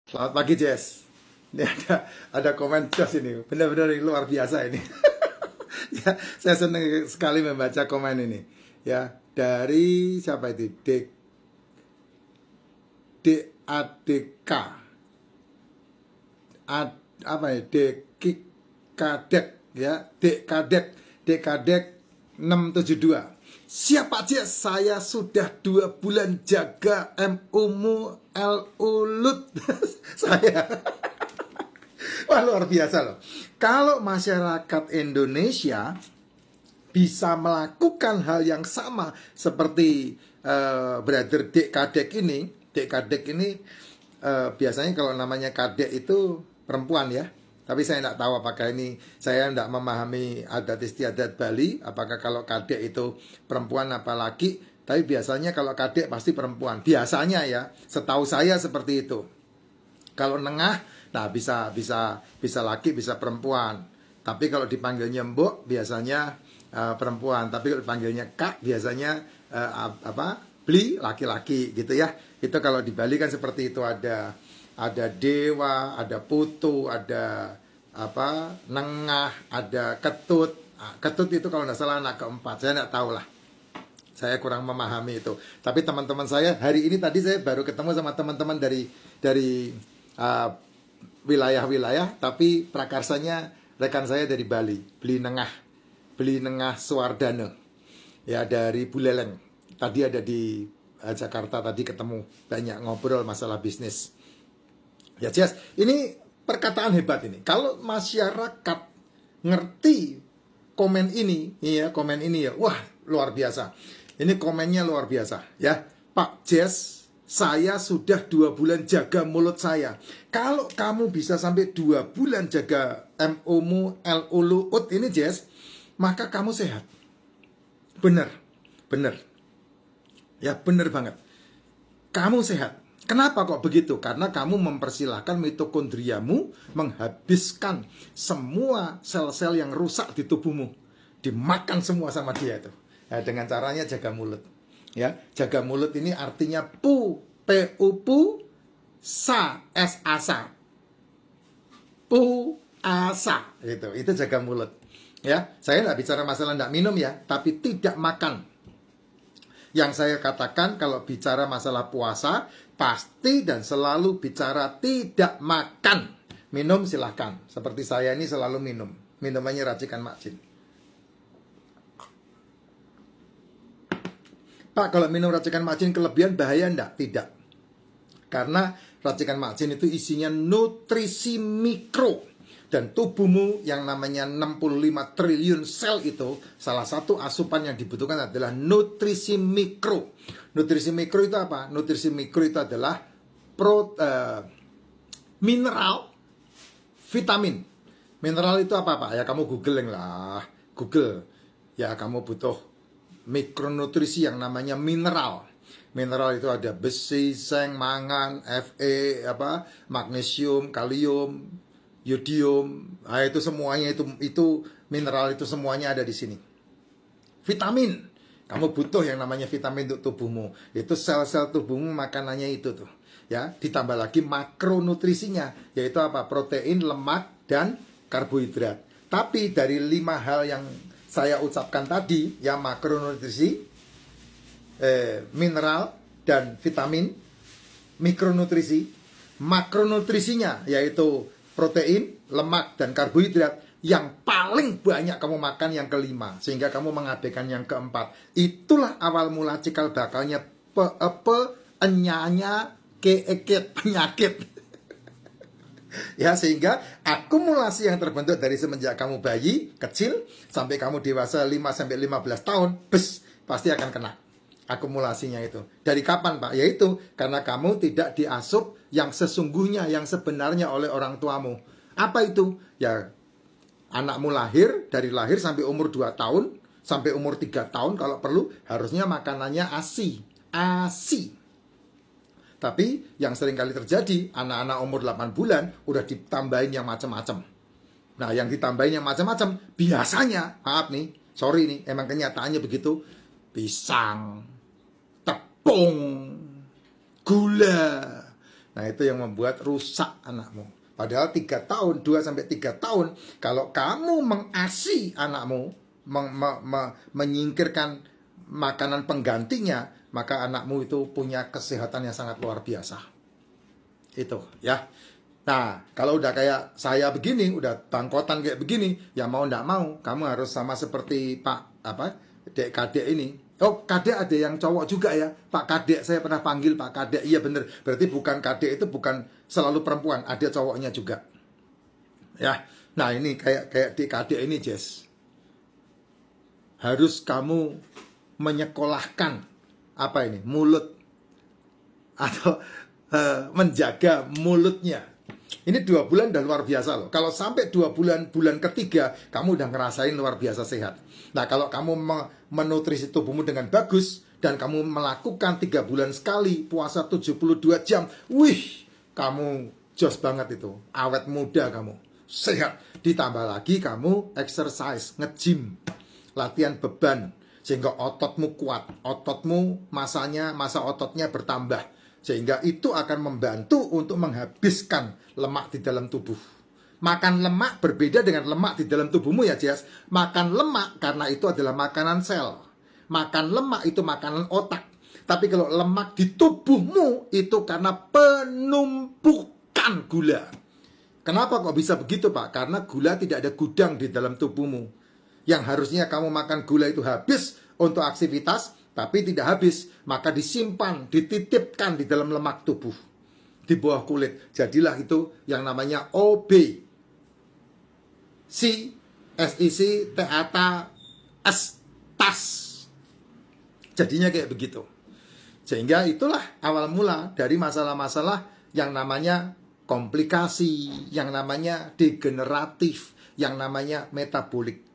Selamat pagi, Jess. Ini ada komen Jess ini, benar-benar luar biasa ini. Ya, saya senang sekali membaca komen ini. Ya, dari siapa itu? DADK. Apa ya? Kadek ya, Dekadek 672. Siapa aja, saya sudah 2 bulan jaga MU Lut. Saya. Wah, luar biasa loh. Kalau masyarakat Indonesia bisa melakukan hal yang sama seperti brother Dek Kadek ini biasanya kalau namanya kadek itu perempuan ya. Tapi saya tidak tahu apakah ini, saya tidak memahami adat istiadat Bali, apakah kalau kadek itu perempuan apa laki. Tapi biasanya kalau kadek pasti perempuan. Biasanya ya, setahu saya seperti itu. Kalau nengah, nah bisa laki, bisa perempuan. Tapi kalau dipanggilnya mbok, biasanya perempuan. Tapi kalau dipanggilnya kak, biasanya beli laki-laki gitu ya. Itu kalau di Bali kan seperti itu, ada dewa, ada putu, ada nengah, ada ketut. Ketut itu kalau nggak salah anak keempat. Saya nggak tahu lah. Saya kurang memahami itu. Tapi teman-teman saya hari ini tadi saya baru ketemu sama teman-teman dari wilayah-wilayah, tapi prakarsanya rekan saya dari Bali, Beli Nengah Suwardana. Ya, dari Buleleng. Tadi ada di Jakarta, tadi ketemu, banyak ngobrol masalah bisnis. Ya, Jas, ini perkataan hebat ini. Kalau masyarakat ngerti komen ini ya, wah, luar biasa. Ini komennya luar biasa ya. Pak Jas, saya sudah 2 bulan jaga mulut saya. Kalau kamu bisa sampai 2 bulan jaga MO-mu, LU-LUT ini, Jas, maka kamu sehat. Bener. Ya, bener banget. Kamu sehat. Kenapa kok begitu? Karena kamu mempersilahkan mitokondriamu menghabiskan semua sel-sel yang rusak di tubuhmu. Dimakan semua sama dia itu. Ya, dengan caranya jaga mulut. Ya, jaga mulut ini artinya pu, sa, asa. Asa. Itu jaga mulut. Ya, saya nggak bicara masalah nggak minum ya, tapi tidak makan. Yang saya katakan kalau bicara masalah puasa, pasti dan selalu bicara tidak makan. Minum silahkan. Seperti saya ini selalu minum. Minumannya racikan Mak Jin. Pak, kalau minum racikan Mak Jin kelebihan bahaya enggak? Tidak. Karena racikan Mak Jin itu isinya nutrisi mikro. Dan tubuhmu yang namanya 65 triliun sel itu, salah satu asupan yang dibutuhkan adalah nutrisi mikro. Nutrisi mikro itu apa? Nutrisi mikro itu adalah mineral, vitamin. Mineral itu apa, Pak? Ya kamu googling lah. Google. Ya kamu butuh mikronutrisi yang namanya mineral. Mineral itu ada besi, seng, mangan, Fe, magnesium, kalium, yodium, itu semuanya itu mineral itu semuanya ada di sini. Vitamin, kamu butuh yang namanya vitamin untuk tubuhmu. Itu sel-sel tubuhmu makanannya itu tuh. Ya, ditambah lagi makronutrisinya, yaitu apa? Protein, lemak, dan karbohidrat. Tapi dari 5 hal yang saya ucapkan tadi, ya makronutrisi, mineral dan vitamin, mikronutrisi, makronutrisinya yaitu protein, lemak, dan karbohidrat, yang paling banyak kamu makan yang kelima, sehingga kamu mengabaikan yang keempat. Itulah awal mula cikal bakalnya penyakit. Ya, sehingga akumulasi yang terbentuk dari semenjak kamu bayi kecil sampai kamu dewasa 5-15 tahun, pasti akan kena akumulasinya itu. Dari kapan, Pak? Yaitu karena kamu tidak diasup yang sesungguhnya, yang sebenarnya oleh orang tuamu. Apa itu? Ya, anakmu dari lahir sampai umur 2 tahun, sampai umur 3 tahun kalau perlu, harusnya makanannya ASI. Tapi yang sering kali terjadi, anak-anak umur 8 bulan udah ditambahin yang macam-macam. Nah, yang ditambahin yang macam-macam, biasanya, maaf nih, sorry nih, emang kenyataannya begitu, pisang, tepung, gula, Nah, itu yang membuat rusak anakmu. Padahal 3 tahun, 2-3 tahun, kalau kamu mengasihi anakmu, menyingkirkan makanan penggantinya, maka anakmu itu punya kesehatan yang sangat luar biasa. Itu ya. Nah, kalau udah kayak saya begini, udah bangkotan kayak begini, ya mau ndak mau, kamu harus sama seperti Pak Kadek ini. Oh, Kadek ada yang cowok juga ya, Pak Kadek, saya pernah panggil Pak Kadek. Iya bener, berarti bukan Kadek itu bukan selalu perempuan, ada cowoknya juga. Ya, nah ini kayak di Kadek ini, Jess. Harus kamu menyekolahkan apa ini, mulut atau menjaga mulutnya. Ini 2 bulan udah luar biasa loh. Kalau sampai 2 bulan ketiga, kamu udah ngerasain luar biasa sehat. Nah, kalau kamu menutrisi tubuhmu dengan bagus, dan kamu melakukan 3 bulan sekali, puasa 72 jam, wih, kamu jos banget itu. Awet muda kamu, sehat. Ditambah lagi kamu exercise, nge-gym, latihan beban, sehingga ototmu kuat. Ototmu, masa ototnya bertambah. Sehingga itu akan membantu untuk menghabiskan lemak di dalam tubuh. Makan lemak berbeda dengan lemak di dalam tubuhmu ya, Jess. Makan lemak karena itu adalah makanan sel. Makan lemak itu makanan otak. Tapi kalau lemak di tubuhmu itu karena penumpukan gula. Kenapa kok bisa begitu, Pak? Karena gula tidak ada gudang di dalam tubuhmu. Yang harusnya kamu makan gula itu habis untuk aktivitas, tapi tidak habis, maka disimpan, dititipkan di dalam lemak tubuh, di bawah kulit. Jadilah itu yang namanya OB. SIC, tas. Jadinya kayak begitu. Sehingga itulah awal mula dari masalah-masalah yang namanya komplikasi, yang namanya degeneratif, yang namanya metabolik.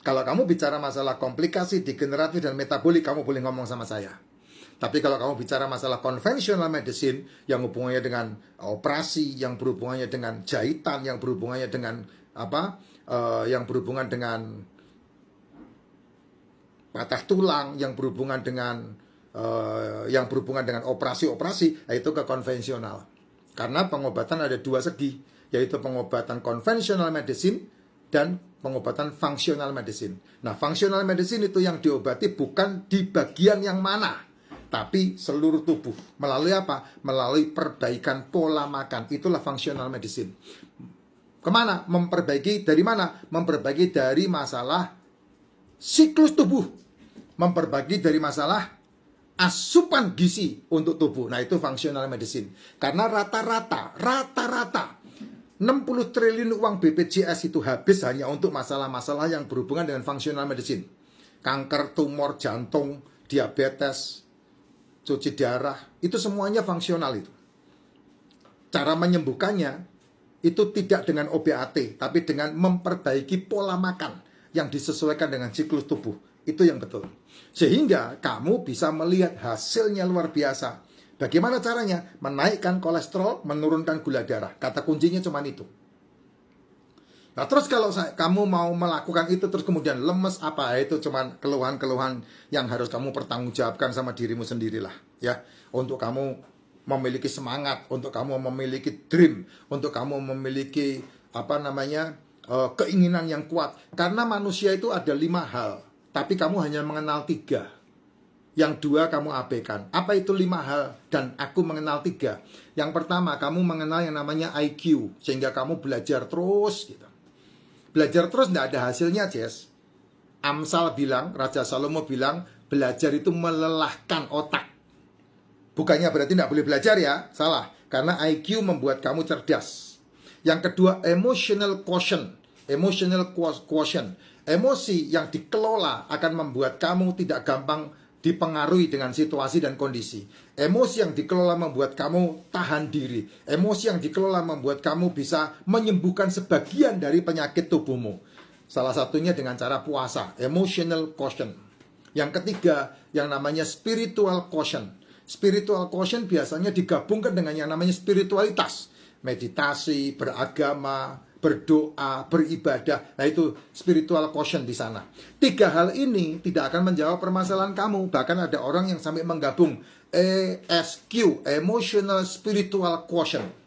Kalau kamu bicara masalah komplikasi, degeneratif, dan metabolik, kamu boleh ngomong sama saya. Tapi kalau kamu bicara masalah conventional medicine, yang hubungannya dengan operasi, yang berhubungannya dengan jahitan, yang berhubungannya dengan yang berhubungan dengan patah tulang, yang berhubungan dengan operasi-operasi, itu ke konvensional. Karena pengobatan ada 2 segi, yaitu pengobatan conventional medicine dan pengobatan functional medicine. Nah, functional medicine itu yang diobati bukan di bagian yang mana, tapi seluruh tubuh. Melalui apa? Melalui perbaikan pola makan. Itulah functional medicine. Kemana? Memperbaiki dari mana? Memperbaiki dari masalah siklus tubuh. Memperbaiki dari masalah asupan gizi untuk tubuh. Nah, itu functional medicine. Karena rata-rata 60 triliun uang BPJS itu habis hanya untuk masalah-masalah yang berhubungan dengan functional medicine. Kanker, tumor, jantung, diabetes, cuci darah, itu semuanya fungsional itu. Cara menyembuhkannya itu tidak dengan OBAT, tapi dengan memperbaiki pola makan yang disesuaikan dengan siklus tubuh. Itu yang betul. Sehingga kamu bisa melihat hasilnya luar biasa. Bagaimana caranya? Menaikkan kolesterol, menurunkan gula darah. Kata kuncinya cuma itu. Nah, terus kalau kamu mau melakukan itu terus kemudian lemes, apa itu cuma keluhan-keluhan yang harus kamu pertanggungjawabkan sama dirimu sendirilah, ya. Untuk kamu memiliki semangat, untuk kamu memiliki dream, untuk kamu memiliki keinginan yang kuat. Karena manusia itu ada 5 hal, tapi kamu hanya mengenal 3. Yang 2 kamu abaikan. Apa itu 5 hal? Dan aku mengenal 3. Yang pertama, kamu mengenal yang namanya IQ, sehingga kamu belajar terus gitu. Belajar terus tidak ada hasilnya, Jess. Amsal bilang, Raja Salomo bilang, belajar itu melelahkan otak. Bukannya berarti tidak boleh belajar ya, salah. Karena IQ membuat kamu cerdas. Yang kedua, emotional quotient. Emosi yang dikelola akan membuat kamu tidak gampang dipengaruhi dengan situasi dan kondisi. Emosi yang dikelola membuat kamu tahan diri. Emosi yang dikelola membuat kamu bisa menyembuhkan sebagian dari penyakit tubuhmu. Salah satunya dengan cara puasa, emotional quotient. Yang ketiga, yang namanya spiritual quotient. Spiritual quotient biasanya digabungkan dengan yang namanya spiritualitas. Meditasi, beragama, berdoa, beribadah. Nah, itu spiritual quotient di sana. 3 hal ini tidak akan menjawab permasalahan kamu. Bahkan ada orang yang sampai menggabung ESQ, emotional spiritual quotient.